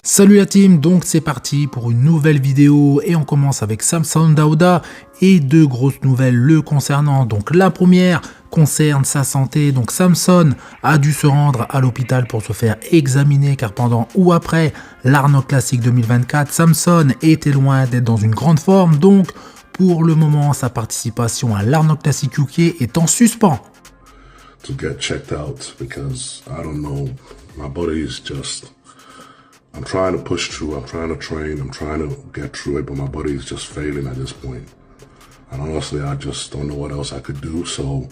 Salut la team, donc c'est parti pour une nouvelle vidéo et on commence avec Samson Dauda et deux grosses nouvelles le concernant. Donc la première concerne sa santé, donc Samson a dû se rendre à l'hôpital pour se faire examiner car pendant ou après l'Arnold Classic 2024, Samson était loin d'être dans une grande forme, donc pour le moment sa participation à l'Arnold Classic UK est en suspens. To get checked out because I don't know, my body is just, I'm trying to push through, I'm trying to train, I'm trying to get through it, but my body is just failing at this point. And honestly, I just don't know what else I could do. So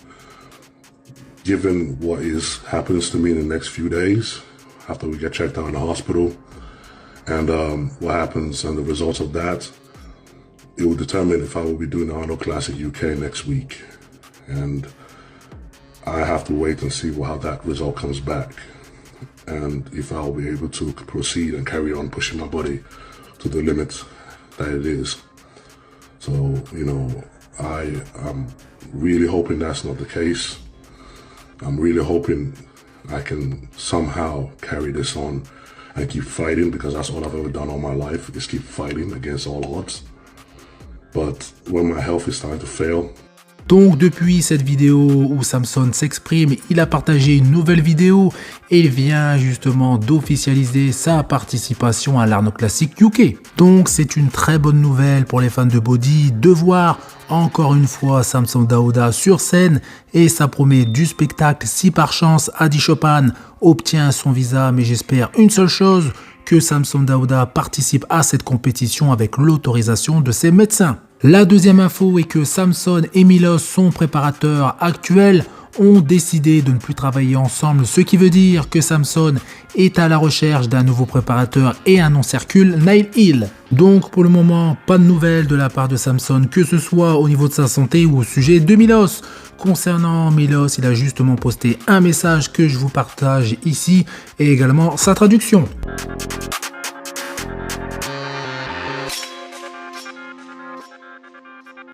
given what happens to me in the next few days, after we get checked out in the hospital, and what happens and the results of that, it will determine if I will be doing the Arnold Classic UK next week. And I have to wait and see how that result comes back. And if I'll be able to proceed and carry on pushing my body to the limit that it is. So, you know, I'm really hoping that's not the case. I'm really hoping I can somehow carry this on and keep fighting, because that's all I've ever done all my life, is keep fighting against all odds. But when my health is starting to fail. Donc depuis cette vidéo où Samson s'exprime, il a partagé une nouvelle vidéo et il vient justement d'officialiser sa participation à l'Arnold Classic UK. Donc c'est une très bonne nouvelle pour les fans de body de voir encore une fois Samson Dauda sur scène, et ça promet du spectacle si par chance Adi Chopin obtient son visa, mais j'espère une seule chose, que Samson Dauda participe à cette compétition avec l'autorisation de ses médecins. La deuxième info est que Samson et Milos, son préparateur actuel, ont décidé de ne plus travailler ensemble, ce qui veut dire que Samson est à la recherche d'un nouveau préparateur et un nom circule, Nail Hill. Donc pour le moment, pas de nouvelles de la part de Samson, que ce soit au niveau de sa santé ou au sujet de Milos. Concernant Milos, il a justement posté un message que je vous partage ici et également sa traduction.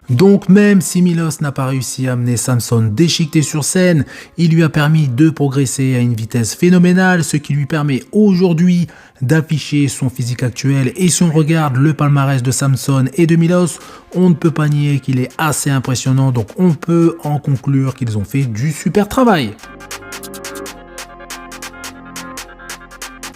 Donc même si Milos n'a pas réussi à amener Samson déchiqueté sur scène, il lui a permis de progresser à une vitesse phénoménale, ce qui lui permet aujourd'hui d'afficher son physique actuel. Et si on regarde le palmarès de Samson et de Milos, on ne peut pas nier qu'il est assez impressionnant, donc on peut en conclure qu'ils ont fait du super travail.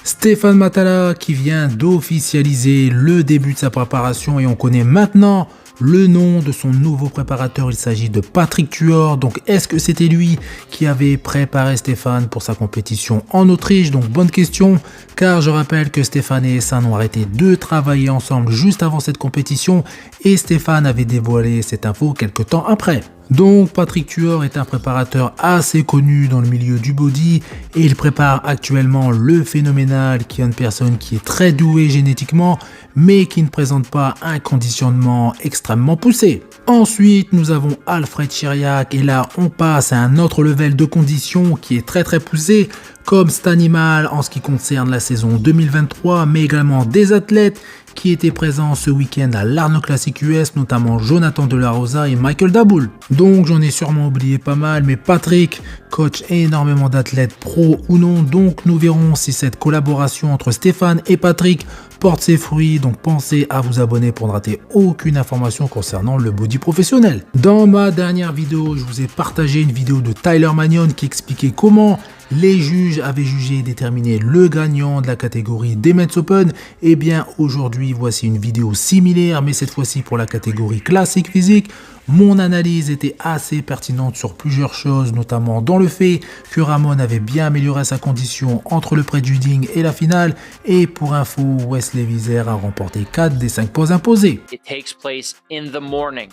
Stephane Matala qui vient d'officialiser le début de sa préparation et on connaît maintenant le nom de son nouveau préparateur. Il s'agit de Patrick Tuor. Donc est-ce que c'était lui qui avait préparé Stéphane pour sa compétition en Autriche? Donc bonne question, car je rappelle que Stéphane et Essan ont arrêté de travailler ensemble juste avant cette compétition et Stéphane avait dévoilé cette info quelques temps après. Donc Patrick Tuor est un préparateur assez connu dans le milieu du body et il prépare actuellement le phénoménal, qui est une personne qui est très douée génétiquement mais qui ne présente pas un conditionnement extrêmement poussé. Ensuite nous avons Alfred Chiriac et là on passe à un autre level de condition qui est très poussé, comme cet animal en ce qui concerne la saison 2023, mais également des athlètes qui étaient présents ce week-end à l'Arnold Classic US, notamment Jonathan De La Rosa et Michael Daboul. Donc j'en ai sûrement oublié pas mal, mais Patrick coach énormément d'athlètes pro ou non, donc nous verrons si cette collaboration entre Stéphane et Patrick porte ses fruits. Donc pensez à vous abonner pour ne rater aucune information concernant le body professionnel. Dans ma dernière vidéo, je vous ai partagé une vidéo de Tyler Magnon qui expliquait comment les juges avaient jugé et déterminé le gagnant de la catégorie des Men's Open. Et bien aujourd'hui, voici une vidéo similaire, mais cette fois-ci pour la catégorie classique physique. Mon analyse était assez pertinente sur plusieurs choses, notamment dans le fait que Ramon avait bien amélioré sa condition entre le pré-judging et la finale. Et pour info, Wesley Vissers a remporté 4 des 5 poids imposés. It takes place in the morning.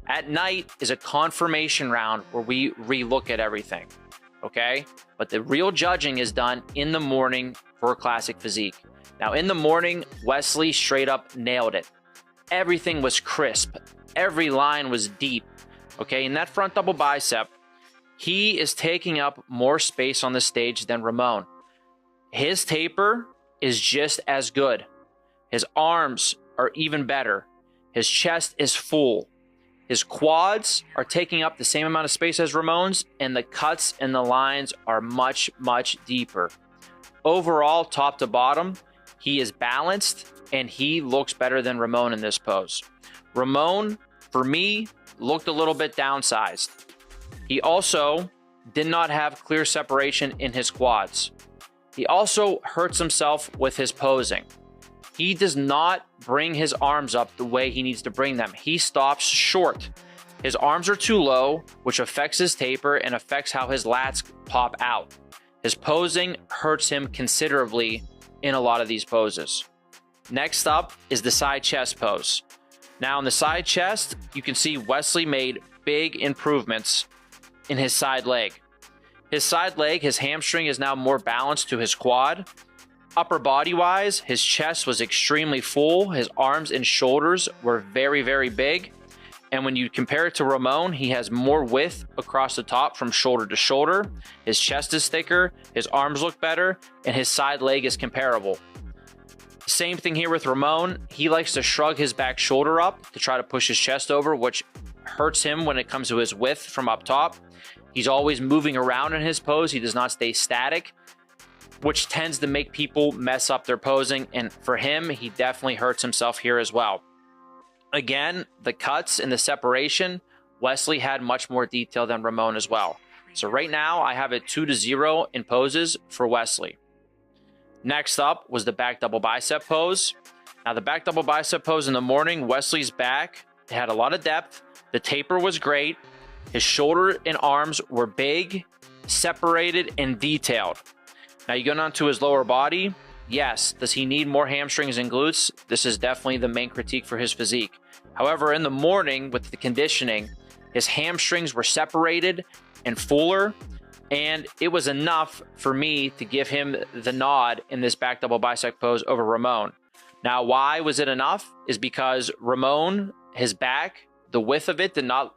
At night is a confirmation round where we relook at everything. Okay? But the real judging is done in the morning for classic physique. Now in the morning, Wesley straight up nailed it. Everything was crisp. Every line was deep. Okay, in that front double bicep, he is taking up more space on the stage than Ramon. His taper is just as good. His arms are even better. His chest is full. His quads are taking up the same amount of space as Ramon's, and the cuts and the lines are much, much deeper. Overall, top to bottom, he is balanced, and he looks better than Ramon in this pose. Ramon, for me, looked a little bit downsized. He also did not have clear separation in his quads. He also hurts himself with his posing. He does not bring his arms up the way he needs to bring them. He stops short. His arms are too low, which affects his taper and affects how his lats pop out. His posing hurts him considerably in a lot of these poses. Next up is the side chest pose. Now in the side chest, you can see Wesley made big improvements in his side leg. His side leg, his hamstring is now more balanced to his quad. Upper body wise, his chest was extremely full. His arms and shoulders were very, very big. And when you compare it to Ramon, he has more width across the top from shoulder to shoulder. His chest is thicker, his arms look better, and his side leg is comparable. Same thing here with Ramon. He likes to shrug his back shoulder up to try to push his chest over, which hurts him when it comes to his width from up top. He's always moving around in his pose. He does not stay static, which tends to make people mess up their posing. And for him, he definitely hurts himself here as well. Again, the cuts and the separation, Wesley had much more detail than Ramon as well. So right now, I have it 2-0 in poses for Wesley. Next up was the back double bicep pose. Now the back double bicep pose in the morning, Wesley's back had a lot of depth. The taper was great. His shoulder and arms were big, separated, and detailed. Now you go down to his lower body. Yes, does he need more hamstrings and glutes? This is definitely the main critique for his physique. However, in the morning with the conditioning, his hamstrings were separated and fuller, and it was enough for me to give him the nod in this back double bicep pose over Ramon. Now, why was it enough? Is because Ramon, his back, the width of it did not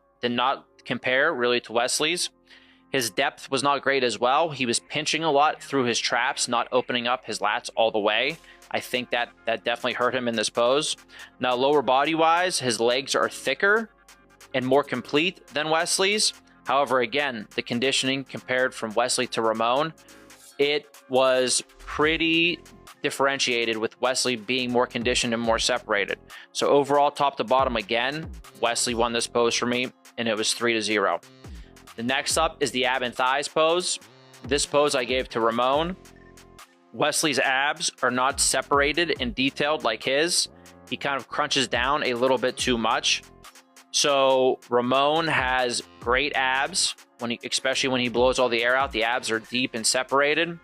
compare really to Wesley's. His depth was not great as well. He was pinching a lot through his traps, not opening up his lats all the way. I think that definitely hurt him in this pose. Now, lower body wise, his legs are thicker and more complete than Wesley's. However, again, the conditioning compared from Wesley to Ramon, it was pretty differentiated with Wesley being more conditioned and more separated. So overall, top to bottom, again, Wesley won this pose for me, and it was 3-0. The next up is the ab and thighs pose. This pose I gave to Ramon. Wesley's abs are not separated and detailed like his. He kind of crunches down a little bit too much. So Ramon has great abs, especially when he blows all the air out. The abs are deep and separated.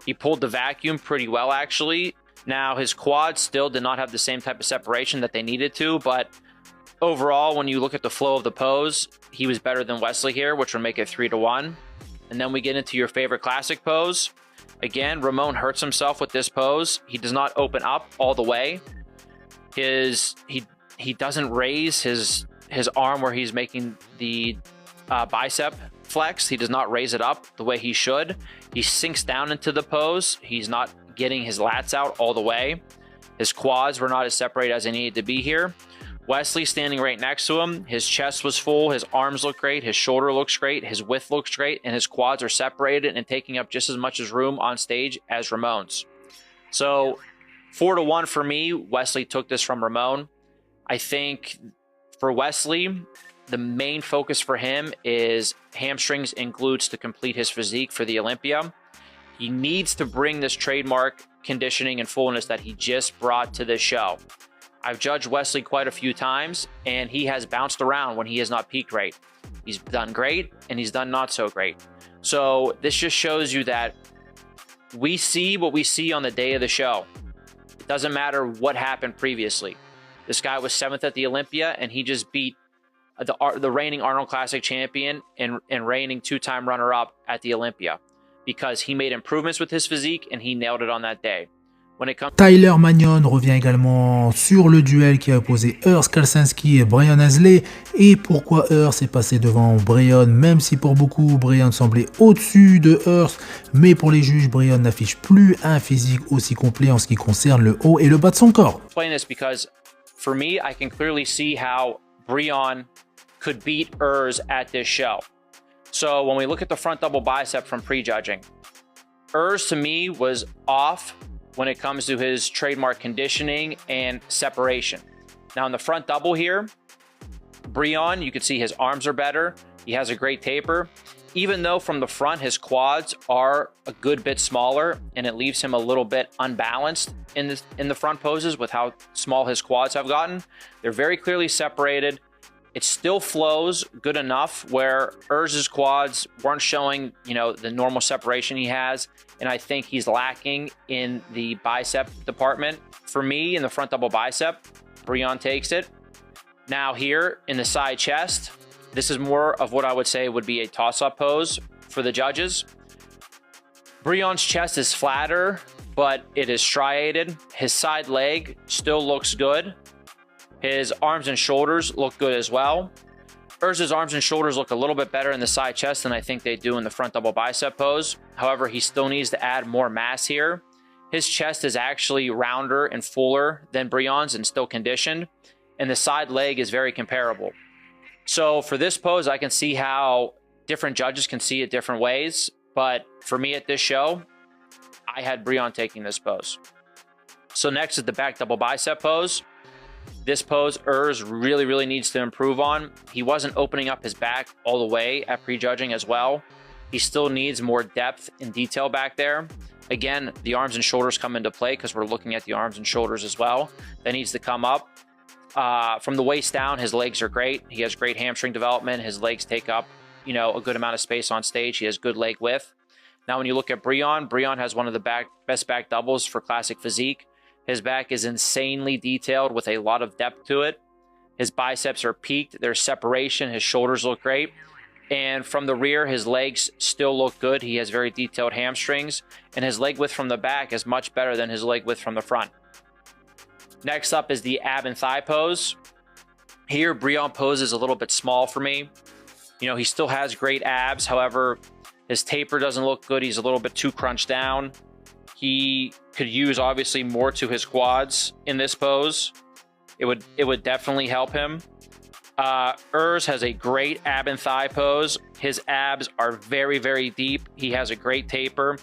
He pulled the vacuum pretty well, actually. Now, his quads still did not have the same type of separation that they needed to, but overall, when you look at the flow of the pose, he was better than Wesley here, which would make it 3-1. And then we get into your favorite classic pose. Again, Ramon hurts himself with this pose. He does not open up all the way. He doesn't raise his arm where he's making the bicep flex. He does not raise it up the way he should. He sinks down into the pose. He's not getting his lats out all the way. His quads were not as separated as they needed to be here. Wesley standing right next to him, his chest was full, his arms look great, his shoulder looks great, his width looks great, and his quads are separated and taking up just as much as room on stage as Ramon's. So 4-1 for me. Wesley took this from Ramon. I think for Wesley, the main focus for him is hamstrings and glutes to complete his physique for the Olympia. He needs to bring this trademark conditioning and fullness that he just brought to this show. I've judged Wesley quite a few times, and he has bounced around when he has not peaked right. He's done great, and he's done not so great. So this just shows you that we see what we see on the day of the show. It doesn't matter what happened previously. This guy was 7th at the Olympia, and he just beat the reigning Arnold Classic champion and reigning 2-time runner-up at the Olympia because he made improvements with his physique, and he nailed it on that day. Tyler Magnon revient également sur le duel qui a opposé Urs Kalsinski et Brion Hazley et pourquoi Urs est passé devant Brion, même si pour beaucoup Brion semblait au-dessus de Urs, mais pour les juges Brion n'affiche plus un physique aussi complet en ce qui concerne le haut et le bas de son corps. Explain this because for me I can clearly see how Brion could beat Urs at this show. So when we look at the front double bicep from prejudging, Urs to me was off when it comes to his trademark conditioning and separation. Now in the front double here, Brion, you can see his arms are better. He has a great taper. Even though from the front his quads are a good bit smaller and it leaves him a little bit unbalanced in the front poses with how small his quads have gotten, they're very clearly separated. It still flows good enough where Urs's quads weren't showing, you know, the normal separation he has, and I think he's lacking in the bicep department. For me, in the front double bicep, Brion takes it. Now here in the side chest, this is more of what I would say would be a toss-up pose for the judges. Brion's chest is flatter, but it is striated. His side leg still looks good. His arms and shoulders look good as well. Urs's arms and shoulders look a little bit better in the side chest than I think they do in the front double bicep pose. However, he still needs to add more mass here. His chest is actually rounder and fuller than Brion's and still conditioned, and the side leg is very comparable. So for this pose, I can see how different judges can see it different ways, but for me at this show, I had Brion taking this pose. So next is the back double bicep pose. This pose, Urs really needs to improve on. He wasn't opening up his back all the way at prejudging as well. He still needs more depth and detail back there. Again, the arms and shoulders come into play because we're looking at the arms and shoulders as well. That needs to come up. From the waist down, his legs are great. He has great hamstring development. His legs take up, you know, a good amount of space on stage. He has good leg width. Now, when you look at Brion has one of the best back doubles for classic physique. His back is insanely detailed with a lot of depth to it. His biceps are peaked. There's separation. His shoulders look great. And from the rear, his legs still look good. He has very detailed hamstrings. And his leg width from the back is much better than his leg width from the front. Next up is the ab and thigh pose. Here, Brion poses a little bit small for me. You know, he still has great abs. However, his taper doesn't look good. He's a little bit too crunched down. He could use obviously more to his quads in this pose. It would definitely help him. Urs has a great ab and thigh pose. His abs are very deep. He has a great taper.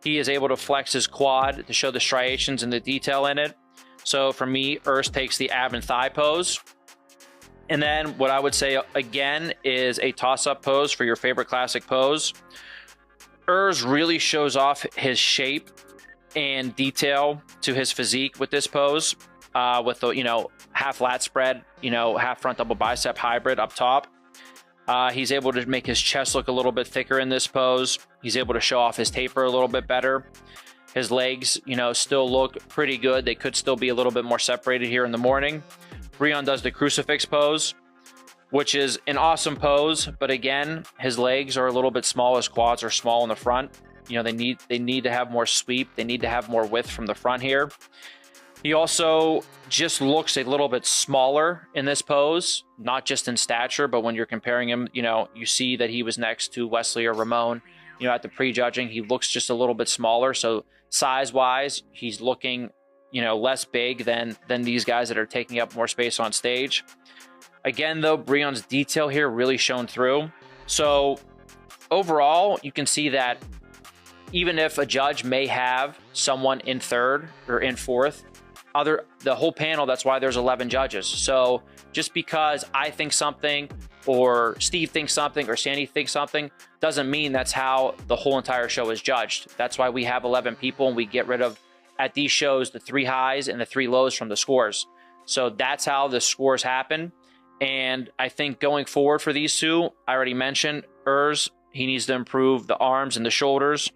He is able to flex his quad to show the striations and the detail in it. So for me, Urs takes the ab and thigh pose. And then what I would say again is a toss-up pose for your favorite classic pose. Urs really shows off his shape and detail to his physique with this pose, with the, you know, half lat spread, you know, half front double bicep hybrid up top. He's able to make his chest look a little bit thicker in this pose. He's able to show off his taper a little bit better. His legs, you know, still look pretty good. They could still be a little bit more separated here in the morning. Brion does the crucifix pose, which is an awesome pose, but again, his legs are a little bit small. His quads are small in the front. You know, they need to have more sweep. They need to have more width from the front here. He also just looks a little bit smaller in this pose, not just in stature, but when you're comparing him, you know, you see that he was next to Wesley or Ramon, you know, at the prejudging. He looks just a little bit smaller. So size-wise, he's looking, you know, less big than these guys that are taking up more space on stage. Again, though, Brion's detail here really shone through. So overall, you can see that even if a judge may have someone in third or in fourth, the whole panel, that's why there's 11 judges. So just because I think something or Steve thinks something or Sandy thinks something doesn't mean that's how the whole entire show is judged. That's why we have 11 people and we get rid of, at these shows, the 3 highs and the 3 lows from the scores. So that's how the scores happen. And I think going forward for these two, I already mentioned Urs, he needs to improve the arms and the shoulders.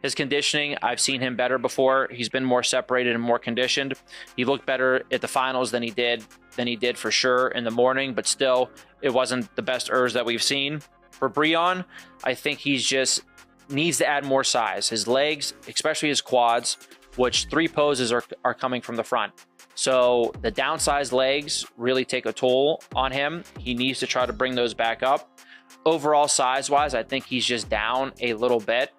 His conditioning, I've seen him better before. He's been more separated and more conditioned. He looked better at the finals than he did for sure in the morning, but still, it wasn't the best Urs that we've seen. For Brion, I think he's just needs to add more size. His legs, especially his quads, which 3 poses are coming from the front. So the downsized legs really take a toll on him. He needs to try to bring those back up. Overall size-wise, I think he's just down a little bit,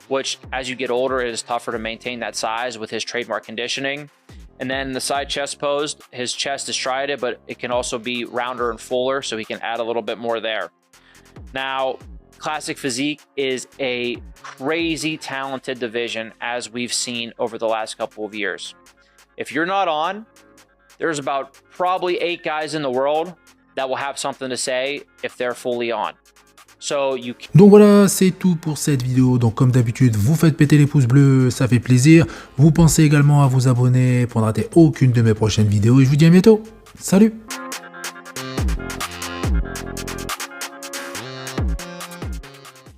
which as you get older, it is tougher to maintain that size with his trademark conditioning. And then the side chest pose, his chest is striated, but it can also be rounder and fuller, so he can add a little bit more there. Now, classic physique is a crazy talented division, as we've seen over the last couple of years. If you're not on, there's about probably 8 guys in the world that will have something to say if they're fully on. Donc voilà, c'est tout pour cette vidéo. Donc comme d'habitude, vous faites péter les pouces bleus, ça fait plaisir. Vous pensez également à vous abonner pour ne rater aucune de mes prochaines vidéos. Et je vous dis à bientôt. Salut!